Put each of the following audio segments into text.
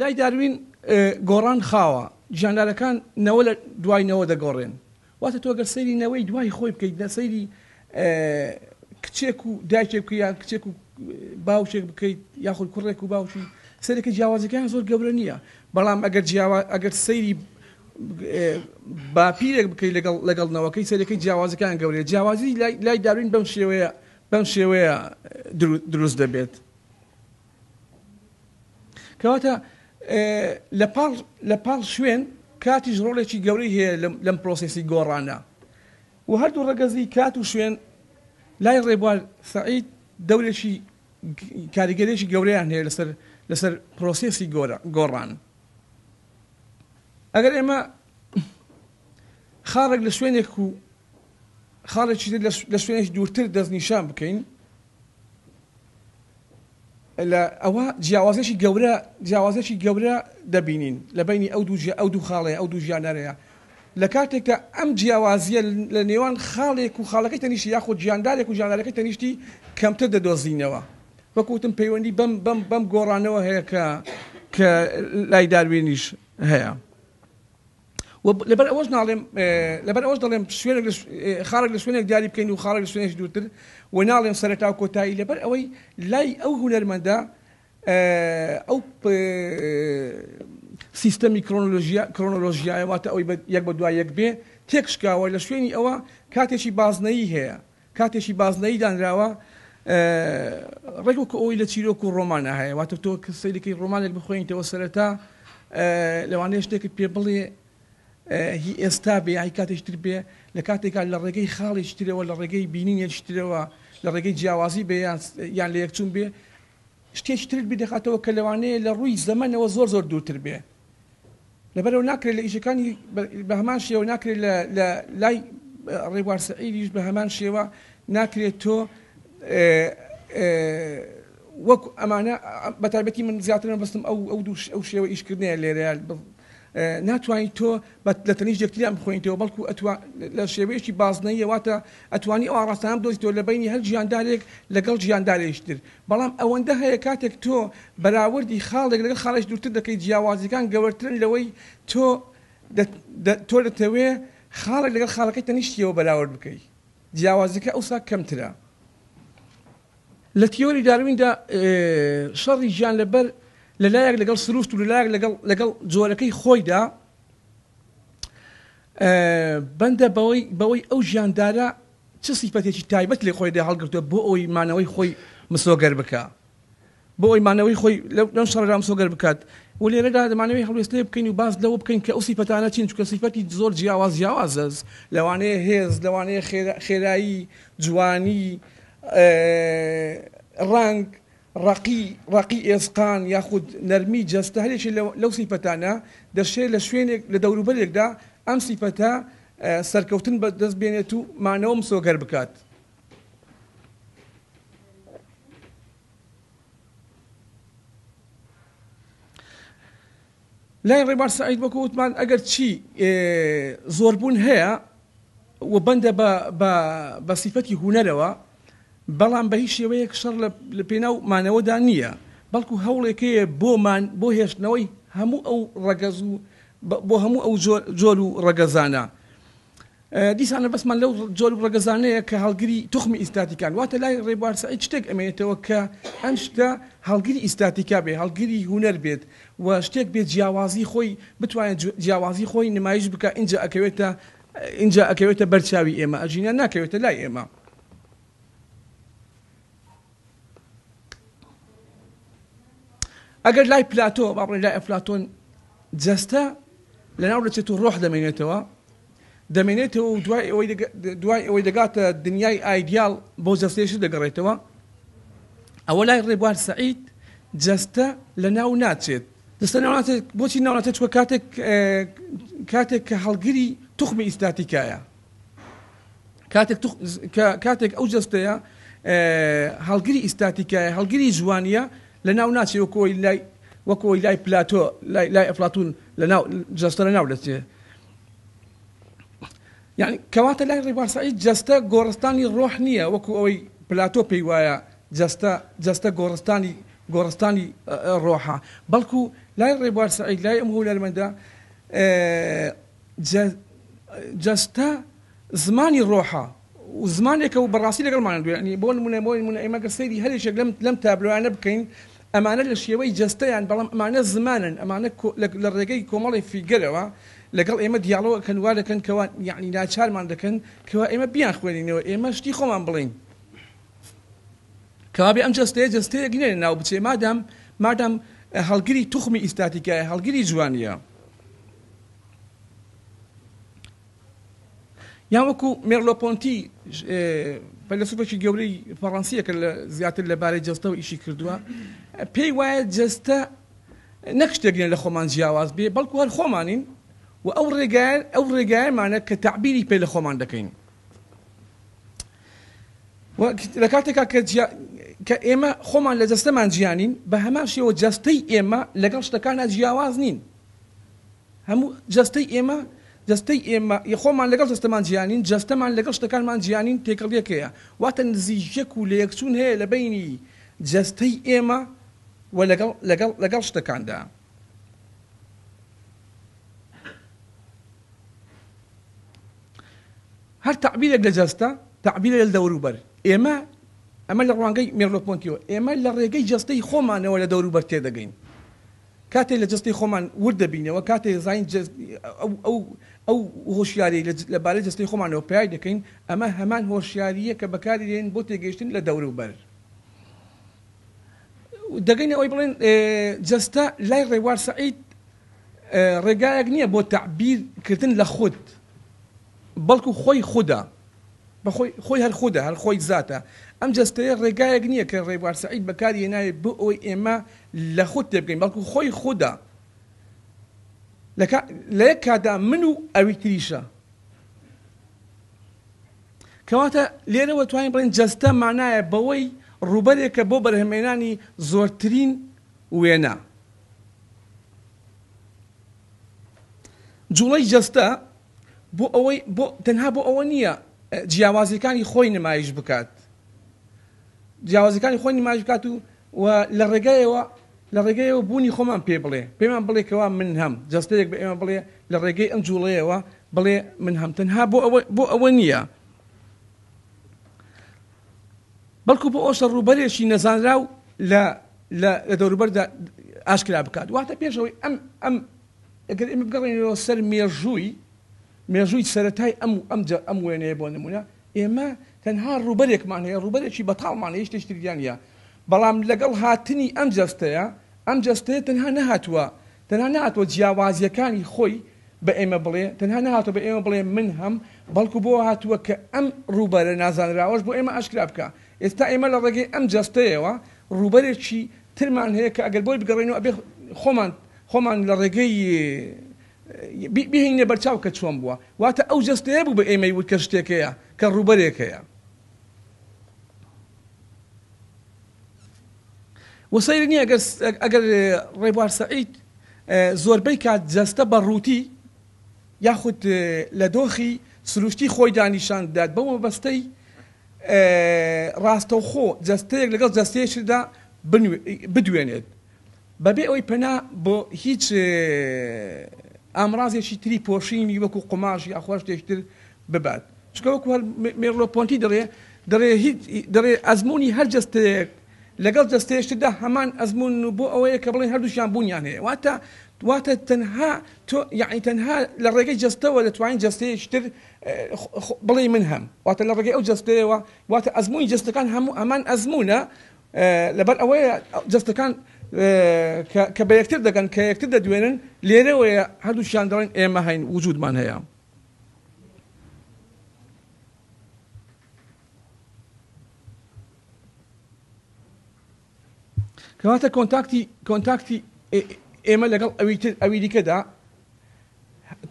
لای داروین گۆڕان خاوە گیاندارەکان نەوە لە دوای نەوە دەگۆڕێن واتە تۆ گەر سەیری نەوەی دوای خۆی بکەیت لە سەیری کچێک و دایکێک بکەیت یان کچێک و باوشێک بکەیت یاخود کوڕێک و باوشی سەرێکە جیاوازەکان زۆر گەورە نییە بەڵام ئەگەر سەیری باپیرێک بکەیت لەگەڵ نەوەکەی سەرەکەی جیاوازەکان گەورەیە جیاوازی لای داروین بەم شێوەیە دروست دەبێت کەواتە لە پاڵ شوێن کاتیش ڕۆڵێکی گەورەی هەیە لەم پرۆسێسی گۆڕانە و هەردوو ڕەگەزی کات و شوێن لای ڕێبوار سەعید دەورێکی کاریگەرێکی گەورەیان هەیە لەسەر پرۆسێسی گۆڕان ئەگەر ئێمە خاڕێک لە شوێنێک و خاڵێکی لە شوێنێکی دوورتر دەستنیشان بکەین لە ئەوە جیاوازێکی گەورە دەبینین لە بینی ئەو دوو خاڵەیە ئەو دوو ژیاندارەیە لە کاتێکدا ئەم جیاوازیە لە نێوان خاڵێک و خاڵەکەی تەنیشتی یاخود ژیاندارێک و ژیاندارەکەی تەنیشتی کەمتر دەدۆزینەوە وەکوتم پەیوەندی بەم گۆڕانەوە هەیە کە لای داروینیش هەیە لەبەر ئەوەش دەڵێم خاڵێک لە شوێنێک دیاری بکەین و خاڵێک لە شوێنێکی دوورتر و ناڵێم سەرەتا و کۆتایی لەبەر ئەوەی لای ئەو هونەرمەندە ئەو سیستەمی کرۆنۆلۆژیایە واتە ئەوەی یەک بە دوای یەک بێ تێکشکاوە لە شوێنی ئەوە کاتێکی بازنەیی هەیە کاتێکی بازنەیی دانراوە ڕێکوکە ئەوی لە چیرۆک و ڕۆمانە هەیە واتە تۆ سەیرەکەی ڕۆمانێک بخۆینەوە سەرەتا لەوانەیە شتێکت پێ بڵێ هی ئێستا بێ هی کاتێکتر بێ لە کاتێکا لە ڕێگەی خاڵێکترەوە لە ڕێگەی بینینێکترەوە لە ڕێگەی جیاوازی بێ یان لە یەکچوون بێ شتێکی ترت بێ دەخاتەوە کە لەوانەیە لە ڕووی زەمانەوە زۆر دوورتر بێ لەبەرەوە ناکرێت لە ئیشەکانی بە هەمان شێوە ناکرێت لە لای ڕێبوار سەعیدیش بە هەمان شێوە ناکرێت تۆ وەک ئەمانە بەتایبەتی من زیاتر بەستم ئەو شێوە ئیشکردنیە لێرە ناتوانیت تۆ لە تەنیش یەکتریان بخۆینەوە بەڵکو لە شێوەیەکی بازنەیە واتە ئەتوانی ئەو ئاڕاستانە بدۆزیتەوە لە بینی هەر ژیاندارێک لەگەڵ ژیاندارێکتر بەڵام ئەوەندە هەیە کاتێک تۆ بەراوردی خاڵێک لەگەڵ خاڵێک دوورتر دەکەیت جیاوازیەکان گەورەترن لەوەی تۆ دەتەوێ خاڵێک لەگەڵ خاڵەکەی تەنیشتیەوە بەراورد بکەیت جیاوازیەکە ئەوسا کەمترە لە تیۆری دارویندا شەڕی ژیان لەبەر لەلایەک لەگەڵ سروشت و لەلایەک لەگەڵ جۆرەکەی خۆیدا بەندە بەوەی ئەو ژیاندارە چ سیفەتێکی تایبەت لێ خۆیدا هەڵگرتووە بۆ ئەوی مانەوەی خۆی مسۆگەر بکە بۆ ئەوی مانەوەی خۆی لەم شەڕدا مسۆگەر بکات و لێرەدا دەمانەوەی هەڵوێست لێ بکەین و باز لەوە بکەین کە ئەو سیفەتانە چین چونکە سیفەتی زۆر جیاوازە لەوانەیە هێز لەوانەیە خێرایی جوانی ڕنگ ڕقی ئێسقان یاخود نەرمی جەستە هەرێکی لەو سیفەتانە دەشێت لە شوێنێک لە دەوروبەرێکدا ئەم سیفەتە سەرکەوتن بە دەست بێنێت و مانەوە مسۆگەر بکات لای ڕێبوار سەعید وەکو وتمان ئەگەر چی زۆربوون هەیە و بەندە بە سیفەتی هونەرەوە بەڵام بە هیچ شێوەیەک شەڕ لە پێناو مانەوەدا نییە بەڵکو هەوڵێکەیە بۆ هێشتنەوەی هەموو ئەو ڕەگەز و بۆ هەموو ئەو جۆر و ڕەگەزانە دیسانە بەسمان لەو جۆر و ڕەگەزانەیە کە هەڵگری توخمی ئیستاتیکان واتە لای ڕێبوار سەعید شتێک ئەمێنێتەوە کە ئەم شتە هەڵگری ئیستاتیکا بێ هەڵگری هونەر بێت و شتێک بێت جیاوازی خۆی بتوانێت جیاوازی خۆی نمایش بکە اینجا ئەکەوێتە بەرچاوی ئێمە ئەژینە ناکەوێتە لای ئێمە ئەگەر لای پلاتۆ باڕێ لای ئەفلاتۆن جەستە لەناو دەچێت و ڕۆح دەمێنێتەوە و دوای ئەوەی دەگاتە دنیای ئایدیال بۆ جەستێشی دەگەڕێتەوە ئەوە لای ڕێبوار سەعید جەستە لە ناو ناچێت جەستە ناو ناچێت بۆچی ناو ناچێت چوە کاتێک کە هەڵگری توخمی ئیستاتیکایە کاتێک ئەو جەستەیە هەڵگری ئیستاتیکایە هەڵگری جوانیە لە ناو ناچێ وەکۆی لای پلاتۆ لای ئەفلاتون جەستە لە ناو دەچێت یعنی کەواتە لای ڕێبوار سەعید جەستە گۆڕستانی ڕۆح نییە وەکو ئەوەی پلاتۆ پێی وایە جەستە گۆڕستانی گۆڕستانی ڕۆحە بەڵکو لای ڕێبوار سەعید لای ئەم هونەرمەندە جەستە زمانی ڕۆحە و زمانێکە و بەڕاستی لەگەڵمان دوێنی بۆ نمونە ئێمە گە سەیری هەرێکێک لەم تابلۆیانە بکەین ئەمانە لە شێوەی جەستەیان بەڵام ئەمانە زمانن ئەمانە لە ڕێگەی کۆمەڵی فیگەرەوە لەگەڵ ئێمە دیاڵۆکەن وا دەکەن کەوا یعنی ناچارمان دەکەن کەوا ئێمە بیان خوێنینەوە ئێمە شتی خۆمان بڵین کەوا بێ ئەم جەستەیەک نێ ناو بچێ مادام هەڵگری توخمی ئیستاتیکایە هەڵگری جوانیە یان وەکو مێرلۆپۆنتی فەیلسوفێکی گەورەی فەڕەنسیە کە زیاتر لەبارەی جەستە و ئیشی کردووە پێی وایە جەستە نەک شتێک لە خۆمان جیاواز بێ بەڵکو هەر خۆمانین و ئەو ڕێگایەمانە کە تعبیری پێ لە خۆمان دەکەین لە کاتێکا کە ئێمە خۆمان لە جەستەمان جیانین بە هەمان شێوە جەستەی ئێمە لەگەڵ شتەکانە جیاواز نین هەموو جەستەی ئێمە خۆمان لەگەڵ جەستەمان جیانین جەستەمان لەگەڵ شتەکانمان جیانین تێکەڵیەکەیە واتە نزیکەک و لە یەکچوون هەیە لە بینی جەستەی ئێمە و لەگەڵ شتەکاندا هەر تعبیرێک لە جەستە تعبیرە لە دەوروبەر ئەمە لە ڕوانگەی مێرلۆپۆنتیەوە ئێمە لە ڕێگەی جەستەی خۆمانەوە لە دەوروبەر تێدەگەین کاتێک لە جەستەی خۆمان وردەبینەوە کاتێک زین ئەو هۆشیاری لەبارەی جەستەی خۆمانەوە پیای دەکەین ئەمە هەمان هۆشیاریە کە بەکاری دێن بۆ تێگەیشتن لە دەوروبەر دەگەینە ئەوەی بڵێن جەستە لای ڕێبوار سەعید ڕێگایەک نییە بۆ تعبیرکردن لە خود بەڵکو خۆی خودە خۆی هەر خودە هەر خۆی زاتە ئەم جەستەیە ڕێگایەک نییە کە ڕێبوار سەعید بەکاری هێنایە بۆ ئەوەی ئێمە لە خود تێبگەین بەڵکو خۆی خودە لە یەک کادا من و ئەوی تریشە کەواتە لێرەوە توانین بڵێن جەستە مانایە بەوەی ڕوبەرێکە بۆ بەرهەمێنانی زۆرترین وێنە جوڵەی جەستە تەنها بۆ ئەوە نییە جیاوازیەکانی خۆی نمایش بکات جیاوازەکانی خۆی نمایش بکات و لە ڕێگەیەوە بوونی خۆمان پێ بڵێ پێمان بڵێ کەوا من هەم جەستەیەک بە ئێمە بڵێ لە ڕێگەی ئەم جوڵەیەوە بڵێ من هەم تەنها بۆ ئەوە نییە بەڵکو بۆ ئەوشە ڕوبەرێکی نەزانراو لە دەوروبەردا ئاشکرا بکات واتە پێشەوەی ئەگەر ئێمە بگەڕێنەوە سەر مێژووی سەرەتای ئەم وێنەیە بۆ نمونە ئێمە تەنها ڕوبەرێکمان هەیە ڕوبەرێکی بەتاڵمان هیچ شتێکی نیە بەڵام لەگەڵ هاتنی ئەم جەستەیە تەنها نەهاتوە جیاوازیەکانی خۆی بە ئێمە بڵێ تەنها نەهاتوە بە ئێمە بڵێ من هەم بەڵکو بۆ هاتووە کە ئەم ڕوبەرە نازانراوەش بۆ ئێمە ئاشکرا بکە ئێستا ئێمە لە ڕێگەی ئەم جەستەیەوە ڕوبەرێکی ترمان هەیە کە ئەگەر بۆی بگەڕێنەوە ئەبێ خۆمان لە ڕێگەی بهینە بەرچاو کە چۆن بووە واتە ئەو جەستەیە بوو بە ئێمەی وت کە شتێکەیە کە ڕوبەرێکەیە وسەیر نییە ئەگەر ڕێبوار سەعید زۆربەی کات جەستە بە ڕووتی یاخود لە دۆخی سروشتی خۆی دانیشان داد بەو مەبەستەی ڕاستەوخۆ جەستەیەک لەگەڵ جەستەیەکدا بدوێنێت بەبێ ئەوەی پەنا بۆ هیچ ئامڕازێکی تری پۆشینی وەکو قوماش یا خۆش شتێکتر ببات چکە وەکو هەر مێرلۆپۆنتی دەڕێ ئەزمموی هەر جەستەیەک لەگەڵ جەستەیەشتدا هەمان ئەزمون بۆ ئەوەیە کە بڵێن هەردووشیان بوونیان هەیە واتە تەنها یعنی تەنها لە ڕێگەی جەستەوە دەتوانین جەستەیەشتر بڵێ من هەم واتە لە ڕێگەی ئەو جەستەیەوە واتە ئەزمموی جەستەکان هەموو ئەمان ئەزمونە لەبەر ئەوەیە جەستەکان کە بە یەکتر دەگەن کە یەکتر دەدوێنن لێرەوەیە هەردووشیان دەڵێن ئێمە هەین وجودمان هەیە کەواتە کۆنتاکتی ئێمە لەگەڵ ئەوی دیکەدا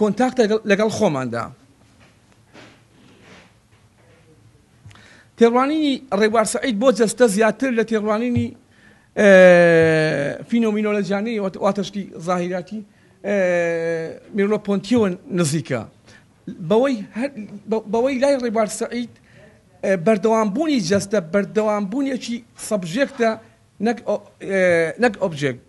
کۆنتاکتە لەگەڵ خۆماندا تێڕوانینی ڕێبوار سەعید بۆ جەستە زیاتر لە تێڕوانینی فینۆمینۆلۆژیانەی واتەشتی زاهیراتی مێرلۆپۆنتیەوە نزیکە بەوەی لای ڕێبوار سەعید بەردەوامبوونی جەستە بەردەوامبوونیەکی سەبژێکتە نەک ئۆبجێکت